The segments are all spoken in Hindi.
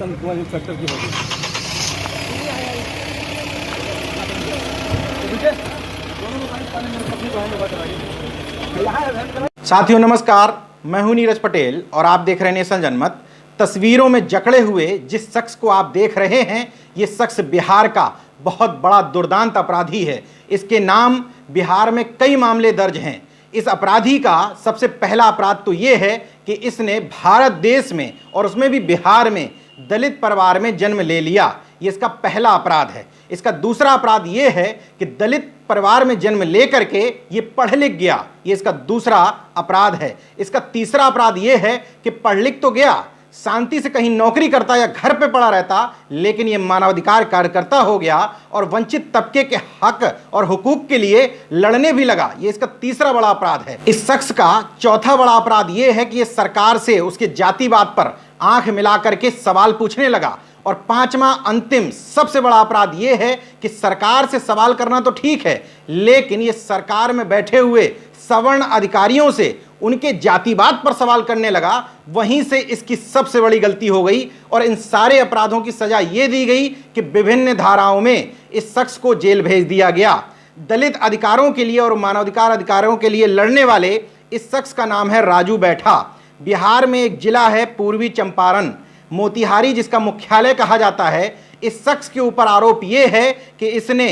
चंद कुमार इंस्पेक्टर की होगी। साथियों नमस्कार, मैं हूं नीरज पटेल और आप देख रहे हैं नेशन जनमत। तस्वीरों में जकड़े हुए जिस शख्स को आप देख रहे हैं, ये शख्स बिहार का बहुत बड़ा दुर्दांत अपराधी है। इसके नाम बिहार में कई मामले दर्ज हैं। इस अपराधी का सबसे पहला अपराध तो ये है कि इसने भारत देश में और उसमें भी बिहार में दलित परिवार में जन्म ले लिया। ये इसका पहला अपराध है। इसका दूसरा अपराध ये है कि दलित परिवार में जन्म लेकर के ये पढ़ लिख गया। ये इसका दूसरा अपराध है। इसका तीसरा अपराध ये है कि पढ़ लिख तो गया, शांति से कहीं नौकरी करता या घर पे पड़ा रहता, लेकिन ये मानवाधिकार कार्यकर्ता हो गया और वंचित तबके के हक और हुकूक के लिए लड़ने भी लगा। ये इसका तीसरा बड़ा अपराध है। इस शख्स का चौथा बड़ा अपराध ये है कि ये सरकार से उसके जातिवाद पर आंख मिला करके सवाल पूछने लगा। और पांचवा अंतिम सबसे बड़ा अपराध यह है कि सरकार से सवाल करना तो ठीक है, लेकिन ये सरकार में बैठे हुए सवर्ण अधिकारियों से उनके जातिवाद पर सवाल करने लगा। वहीं से इसकी सबसे बड़ी गलती हो गई और इन सारे अपराधों की सजा यह दी गई कि विभिन्न धाराओं में इस शख्स को जेल भेज दिया गया। दलित अधिकारों के लिए और मानवाधिकार अधिकारों के लिए लड़ने वाले इस शख्स का नाम है राजू बैठा। बिहार में एक जिला है पूर्वी चंपारण, मोतिहारी, जिसका मुख्यालय कहा जाता है। इस शख्स के ऊपर आरोप यह है कि इसने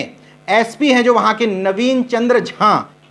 एसपी हैं जो वहां के नवीन चंद्र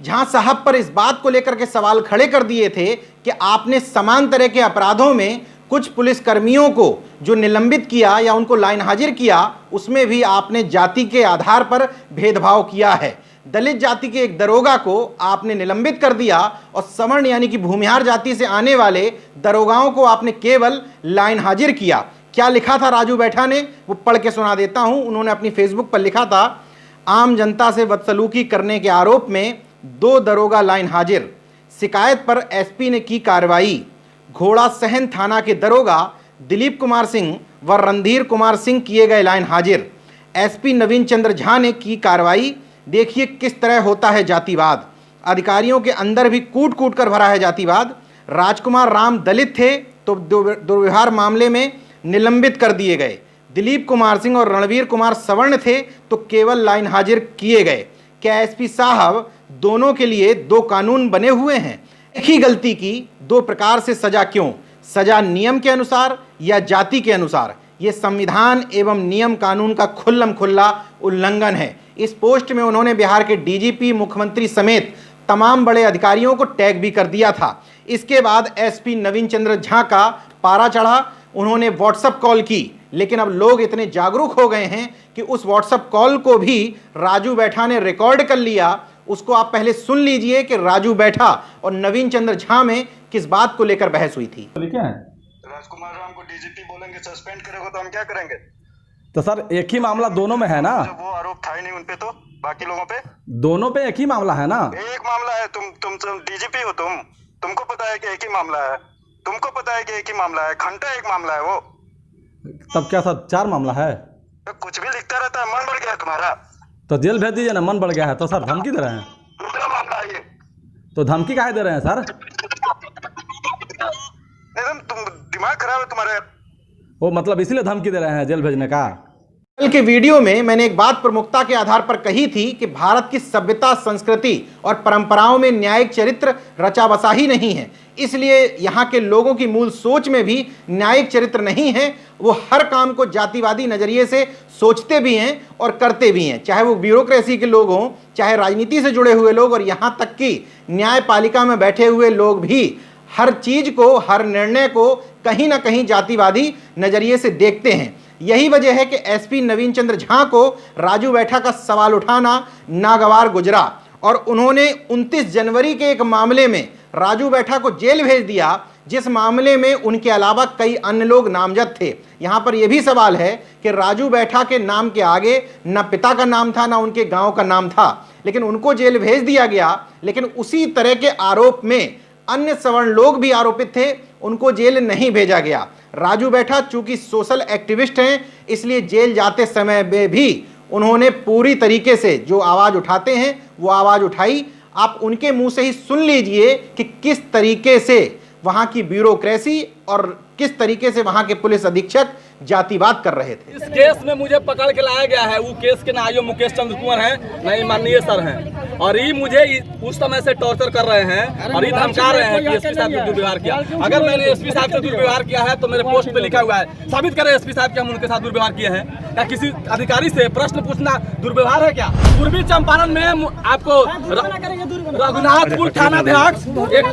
झा साहब पर इस बात को लेकर के सवाल खड़े कर दिए थे कि आपने समान तरह के अपराधों में कुछ पुलिसकर्मियों को जो निलंबित किया या उनको लाइन हाजिर किया, उसमें भी आपने जाति के आधार पर भेदभाव किया है। दलित जाति के एक दरोगा को आपने निलंबित कर दिया और सवर्ण यानी कि भूमिहार जाति से आने वाले दरोगाओं को आपने केवल लाइन हाजिर किया। क्या लिखा था राजू बैठा ने, वो पढ़ के सुना देता हूं। उन्होंने अपनी फेसबुक पर लिखा था, आम जनता से बदसलूकी करने के आरोप में 2 दरोगा लाइन हाजिर, शिकायत पर एसपी ने की कार्रवाई। घोड़ा सहन थाना के दरोगा दिलीप कुमार सिंह व रणधीर कुमार सिंह किए गए लाइन हाजिर। एसपी नवीन चंद्र झा ने की कार्रवाई। देखिए किस तरह होता है जातिवाद। अधिकारियों के अंदर भी कूट कूट कर भरा है जातिवाद। राजकुमार राम दलित थे तो दुर्व्यवहार मामले में निलंबित कर दिए गए। दिलीप कुमार सिंह और रणवीर कुमार सवर्ण थे तो केवल लाइन हाजिर किए गए। क्या एसपी साहब दोनों के लिए 2 कानून बने हुए हैं? एक ही गलती की 2 प्रकार से सजा क्यों? सजा नियम के अनुसार या जाति के अनुसार? यह संविधान एवं नियम कानून का खुल्लम खुल्ला उल्लंघन है। इस पोस्ट में उन्होंने बिहार के डीजीपी, मुख्यमंत्री समेत तमाम बड़े अधिकारियों को टैग भी कर दिया था। इसके बाद एसपी नवीन चंद्र झा का पारा चढ़ा। उन्होंने व्हाट्सएप कॉल की, लेकिन अब लोग इतने जागरूक हो गए हैं कि उस व्हाट्सएप कॉल को भी राजू बैठा ने रिकॉर्ड कर लिया। उसको आप पहले सुन लीजिए कि राजू बैठा और नवीन चंद्र झा में किस बात को लेकर बहस हुई थी। राजकुमार राम को डीजीपी बोलेंगे, सस्पेंड करेगा तो हम क्या करेंगे? तो सर एक ही मामला दोनों में है ना? वो आरोप था ही नहीं उनपे, तो बाकी लोगों पे दोनों पे एक ही मामला है ना? एक मामला है। तुम डीजीपी हो, तुमको पता है कि एक ही मामला है। तुमको पता है कि एक ही मामला है। घंटा एक मामला है वो। तब क्या सर 4 मामला है? तो कुछ भी लिखता रहता है। मन बढ़ गया तुम्हारा तो जेल भेज दीजिए ना। मन बढ़ गया है तो सर धमकी दे रहे हैं? दूसरा मामला है ये। तो धमकी काहे दे रहे हैं सर? एकदम तुम दिमाग खराब है तुम्हारे। वो मतलब इसीलिए धमकी दे रहे हैं जेल भेजने का? कल के वीडियो में मैंने एक बात प्रमुखता के आधार पर कही थी कि भारत की सभ्यता, संस्कृति और परंपराओं में न्यायिक चरित्र रचा बसा ही नहीं है। इसलिए यहाँ के लोगों की मूल सोच में भी न्यायिक चरित्र नहीं है। वो हर काम को जातिवादी नजरिए से सोचते भी हैं और करते भी हैं, चाहे वो ब्यूरोक्रेसी के लोग हों, चाहे राजनीति से जुड़े हुए लोग, और यहाँ तक कि न्यायपालिका में बैठे हुए लोग भी हर चीज को, हर निर्णय को कहीं ना कहीं जातिवादी नजरिए से देखते हैं। यही वजह है कि एसपी नवीन चंद्र झा को राजू बैठा का सवाल उठाना नागवार गुजरा और उन्होंने 29 जनवरी के एक मामले में राजू बैठा को जेल भेज दिया, जिस मामले में उनके अलावा कई अन्य लोग नामजद थे। यहां पर यह भी सवाल है कि राजू बैठा के नाम के आगे न पिता का नाम था, न उनके गांव का नाम था, लेकिन उनको जेल भेज दिया गया। लेकिन उसी तरह के आरोप में अन्य सवर्ण लोग भी आरोपित थे, उनको जेल नहीं भेजा गया। राजू बैठा चूंकि सोशल एक्टिविस्ट हैं, इसलिए जेल जाते समय में भी उन्होंने पूरी तरीके से जो आवाज उठाते हैं वो आवाज उठाई। आप उनके मुंह से ही सुन लीजिए कि किस तरीके से वहां की ब्यूरोक्रेसी और किस तरीके से वहां के पुलिस अधीक्षक जातिवाद कर रहे थे। इस केस में मुझे पकड़ के लाया गया है। वो केस के ना मुकेश चंद्र कुंवर हैं, नहीं माननीय सर हैं, और ये मुझे उस समय से टॉर्चर कर रहे हैं और ये धमका रहे हैं कि एसपी साहब से दुर्व्यवहार किया। अगर मैंने एसपी साहब से दुर्व्यवहार किया है तो मेरे पोस्ट पे लिखा हुआ है, साबित करें एसपी साहब कि हम उनके साथ दुर्व्यवहार किए हैं। क्या किसी अधिकारी से प्रश्न पूछना दुर्व्यवहार है क्या? पूर्वी चंपारण में आपको रघुनाथपुर थानाध्यक्ष एक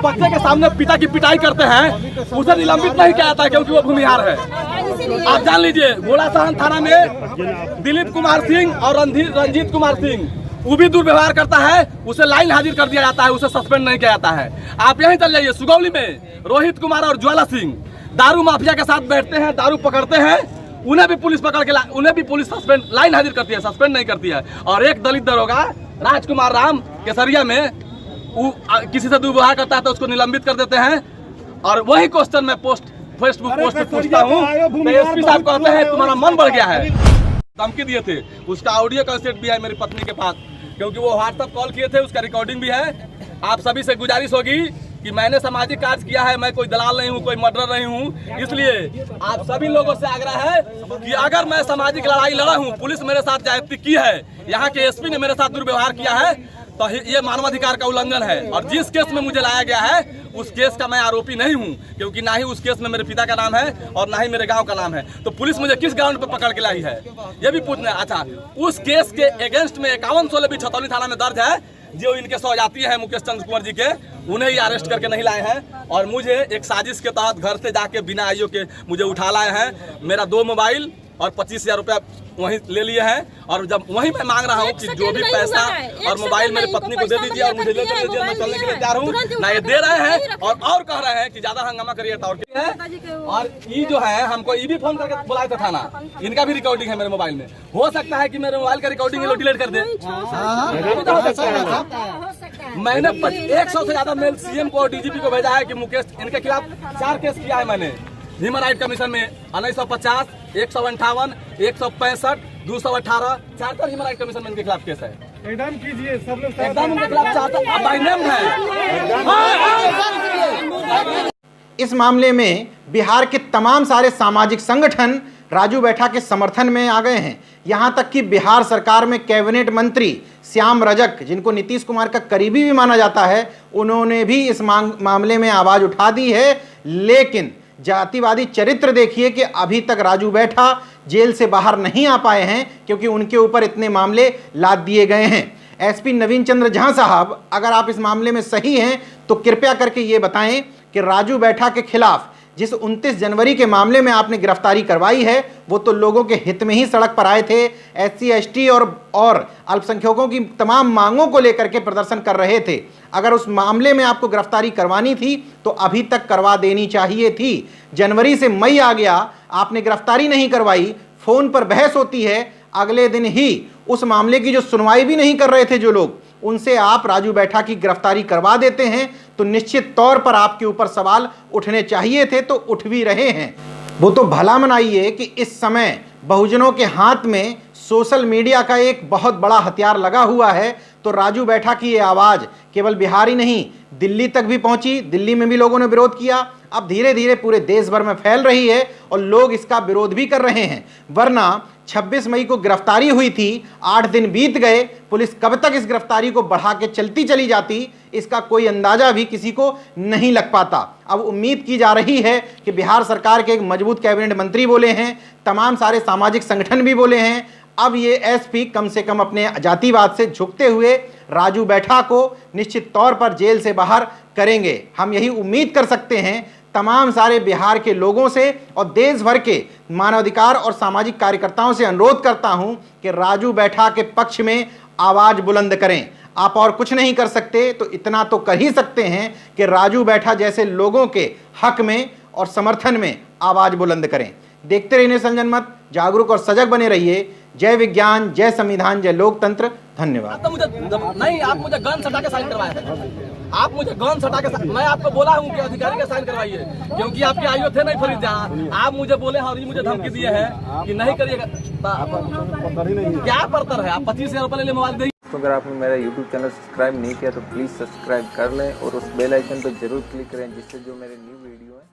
बच्चे के सामने पिता की पिटाई करते हैं, उसे निलंबित नहीं किया जाता क्योंकि वो भूमिहार है। आप जान लीजिए, घोड़ासहन थाना में दिलीप कुमार सिंह और रंजीत कुमार सिंह, वो भी दुर्व्यवहार करता है, उसे लाइन हाजिर कर दिया जाता है, उसे सस्पेंड नहीं किया जाता है। आप यहीं चल जाइए, सुगौली में रोहित कुमार और ज्वाला सिंह दारू माफिया के साथ बैठते हैं, दारू पकड़ते हैं, उन्हें भी पुलिस पकड़ के उन्हें भी पुलिस सस्पेंड लाइन हाजिर करती है, सस्पेंड नहीं करती है। और एक दलित दरोगा राजकुमार राम केसरिया में किसी से दुर्व्यवहार करता है तो उसको निलंबित कर देते हैं। और वही क्वेश्चन मैं फेसबुक पोस्ट पे पूछता हूँ, एसपी साहब कहते हैं तुम्हारा मन बढ़ गया है। धमकी दिए थे, उसका ऑडियो कैसेट भी है मेरी पत्नी के पास, क्योंकि वो व्हाट्सएप कॉल किए थे, उसका रिकॉर्डिंग भी है। आप सभी से गुजारिश होगी कि मैंने सामाजिक कार्य किया है, मैं कोई दलाल नहीं हूँ, कोई मर्डर नहीं हूँ। इसलिए आप सभी लोगों से आग्रह है कि अगर मैं सामाजिक लड़ाई लड़ा हूँ, पुलिस मेरे साथ ज्यादती की है, यहाँ के एसपी ने मेरे साथ दुर्व्यवहार किया है, तो ये मानवाधिकार का उल्लंघन है। और जिस केस में मुझे लाया गया है उस केस का मैं आरोपी नहीं हूँ, क्योंकि ना ही उस केस में मेरे पिता का नाम है और ना ही मेरे गांव का नाम है। तो पुलिस मुझे किस ग्राउंड पर पकड़ के लाई है ये भी पूछना है। अच्छा, उस केस के अगेंस्ट में 5116 भी छतौनी थाना में दर्ज है, जो इनके सौजाती है मुकेश चंद्र कुंवर जी के, उन्हें ही अरेस्ट करके नहीं लाए हैं। और मुझे एक साजिश के तहत घर से जाके बिना आईओ के मुझे उठा लाए हैं। मेरा 2 मोबाइल और 25,000 रुपया वहीं ले लिए हैं। और जब वहीं मैं मांग रहा हूँ कि जो भी पैसा और मोबाइल मेरी पत्नी को दे दीजिए और मुझे ले दीजिए, मैं चलने के लिए तैयार हूँ। ना ये दे रहे हैं और कह रहे हैं कि ज्यादा हंगामा करिए। और ये जो है हमको ये भी फोन करके बुलाया था थाना, इनका भी रिकॉर्डिंग है मेरे मोबाइल में। हो सकता है कि मेरे मोबाइल का रिकॉर्डिंग ये डिलीट कर दे। मैंने 100 से ज्यादा मेल सीएम को और डीजीपी को भेजा है कि मुकेश, इनके खिलाफ 4 केस किया है मैंने ह्यूमन राइट कमीशन में, 1950, 158, 165, 218, 4 ह्यूमन राइट कमीशन में इनके खिलाफ केस है। एकदम कीजिए, सब लोग एकदम उनके खिलाफ 4 बाय नेम है। इस मामले में बिहार के तमाम सारे सामाजिक संगठन राजू बैठा के समर्थन में आ गए हैं। यहाँ तक कि बिहार सरकार में कैबिनेट मंत्री श्याम रजक, जिनको नीतीश कुमार का करीबी भी माना जाता है, उन्होंने भी इस मामले में आवाज़ उठा दी है। लेकिन जातिवादी चरित्र देखिए कि अभी तक राजू बैठा जेल से बाहर नहीं आ पाए हैं, क्योंकि उनके ऊपर इतने मामले लाद दिए गए हैं। एसपी नवीन चंद्र झा साहब, अगर आप इस मामले में सही हैं तो कृपया करके ये बताएं कि राजू बैठा के खिलाफ जिस 29 जनवरी के मामले में आपने गिरफ्तारी करवाई है, वो तो लोगों के हित में ही सड़क पर आए थे, SC ST और अल्पसंख्यकों की तमाम मांगों को लेकर के प्रदर्शन कर रहे थे। अगर उस मामले में आपको गिरफ्तारी करवानी थी तो अभी तक करवा देनी चाहिए थी। जनवरी से मई आ गया, आपने गिरफ्तारी नहीं करवाई, फोन पर बहस होती है, अगले दिन ही उस मामले की जो सुनवाई भी नहीं कर रहे थे जो लोग, उनसे आप राजू बैठा की गिरफ्तारी करवा देते हैं, तो निश्चित तौर पर आपके ऊपर सवाल उठने चाहिए थे, तो उठ भी रहे हैं। वो तो भला मनाइए कि इस समय बहुजनों के हाथ में सोशल मीडिया का एक बहुत बड़ा हथियार लगा हुआ है, तो राजू बैठा की ये आवाज़ केवल बिहार ही नहीं, दिल्ली तक भी पहुंची, दिल्ली में भी लोगों ने विरोध किया, अब धीरे धीरे पूरे देश भर में फैल रही है और लोग इसका विरोध भी कर रहे हैं। वरना 26 मई को गिरफ्तारी हुई थी, 8 दिन बीत गए, पुलिस कब तक इस गिरफ्तारी को बढ़ा के चलती चली जाती, इसका कोई अंदाजा भी किसी को नहीं लग पाता। अब उम्मीद की जा रही है कि बिहार सरकार के एक मजबूत कैबिनेट मंत्री बोले हैं, तमाम सारे सामाजिक संगठन भी बोले हैं, अब ये एसपी कम से कम अपने जातिवाद से झुकते हुए राजू बैठा को निश्चित तौर पर जेल से बाहर करेंगे। हम यही उम्मीद कर सकते हैं तमाम सारे बिहार के लोगों से और देश भर के मानवाधिकार और सामाजिक कार्यकर्ताओं से अनुरोध करता हूं कि राजू बैठा के पक्ष में आवाज़ बुलंद करें। आप और कुछ नहीं कर सकते तो इतना तो कर ही सकते हैं कि राजू बैठा जैसे लोगों के हक में और समर्थन में आवाज़ बुलंद करें। देखते रहिए संजनमत, जागरूक और सजग बने रहिए। जय विज्ञान, जय संविधान, जय लोकतंत्र। धन्यवाद। तो मुझे नहीं, आप मुझे गन सटा के साइन करवाए थे, आप मुझे गन सटा के, मैं आपको बोला हूँ कि अधिकारी का साइन करवाइए, क्योंकि आपके आयु थे नहीं फरीद जहाँ, आप मुझे बोले हैं और ये मुझे धमकी दिए हैं कि नहीं करिएगा। क्या पड़ता है, आप 25,000 रुपये ले ले मोबाइल दे। तो अगर आपने मेरा YouTube चैनल सब्सक्राइब नहीं किया तो प्लीज़ सब्सक्राइब कर लें और उस बेल आइकन पर जरूर क्लिक करें, जिससे जो मेरे न्यू वीडियो है